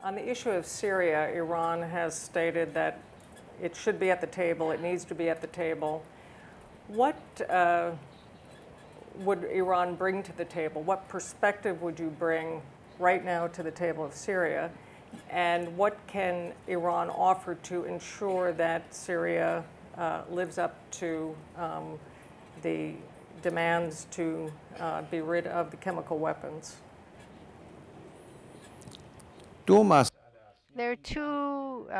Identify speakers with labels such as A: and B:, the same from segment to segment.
A: On the issue of Syria, Iran has stated that it should be at the table, it needs to be at the table. What would Iran bring to the table? What perspective would you bring right now to the table of Syria? And what can Iran offer to ensure that Syria lives up to the demands to be rid of the chemical weapons?
B: There are two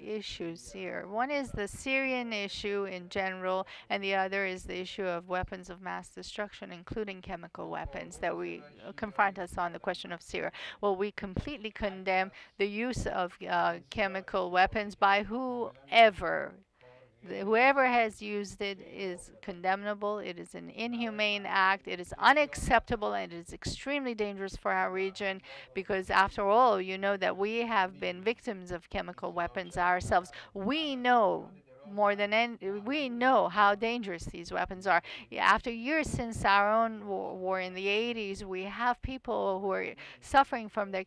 B: issues here. One is the Syrian issue in general, and the other is the issue of weapons of mass destruction, including chemical weapons, that we confront us on the question of Syria. Well, we completely condemn the use of chemical weapons by whoever. Whoever has used it is condemnable. It is an inhumane act. It is unacceptable, and it is extremely dangerous for our region because, after all, you know that we have been victims of chemical weapons ourselves. We know more than any, we know how dangerous these weapons are. After years since our own war in the 80s, we have people who are suffering from their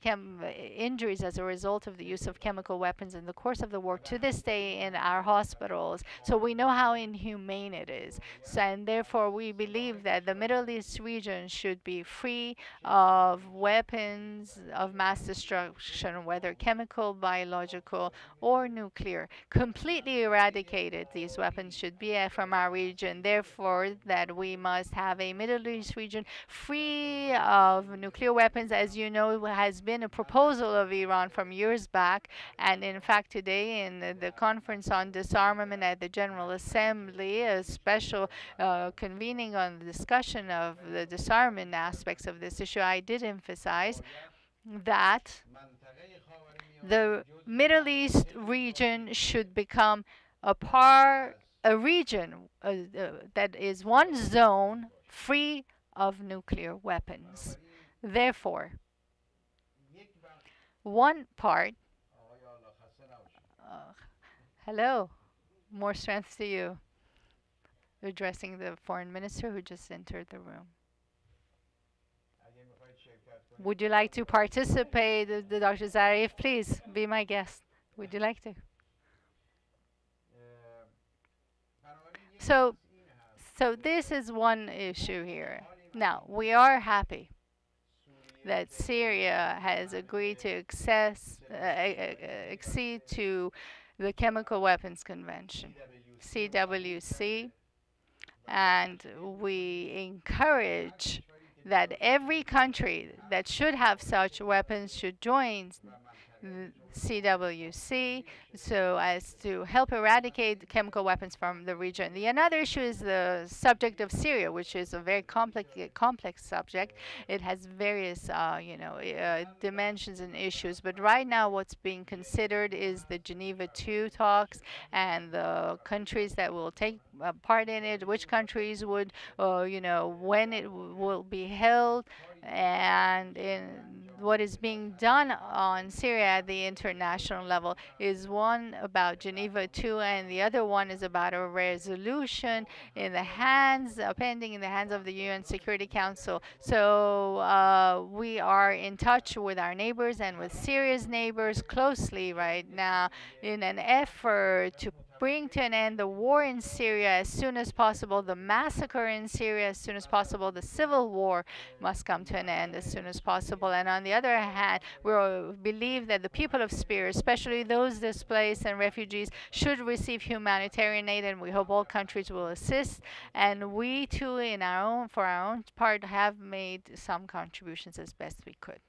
B: injuries as a result of the use of chemical weapons in the course of the war to this day in our hospitals. So we know how inhumane it is. So, and therefore, we believe that the Middle East region should be free of weapons of mass destruction, whether chemical, biological, or nuclear. Completely eradicated, these weapons should be from our region. Therefore, that we must have a Middle East region free of nuclear weapons. As you know, has been a proposal of Iran from years back. And in fact, today in the conference on disarmament at the General Assembly, a special convening on the discussion of the disarmament aspects of this issue, I did emphasize that the Middle East region should become a region that is one zone free of nuclear weapons. Therefore, one part, hello, more strength to you, addressing the foreign minister who just entered the room. Would you like to participate, Dr. Zarif? Please be my guest. Would you like to? So, this is one issue here. Now, we are happy that Syria has agreed to accede to the Chemical Weapons Convention, CWC, and we encourage that every country that should have such weapons should join CWC so as to help eradicate chemical weapons from the region. The another issue is the subject of Syria, which is a very complex subject. It has various dimensions and issues, but right now what's being considered is the Geneva II talks and the countries that will take part in it, which countries would, when it will be held, and in what is being done on Syria at the international level is one about Geneva II, and the other one is about a resolution in the hands, pending in the hands of the UN Security Council. So we are in touch with our neighbors and with Syria's neighbors closely right now in an effort to bring to an end the war in Syria as soon as possible, the massacre in Syria as soon as possible. The civil war must come to an end as soon as possible. And on the other hand, we believe that the people of Syria, especially those displaced and refugees, should receive humanitarian aid, and we hope all countries will assist. And we too, for our own part, have made some contributions as best we could.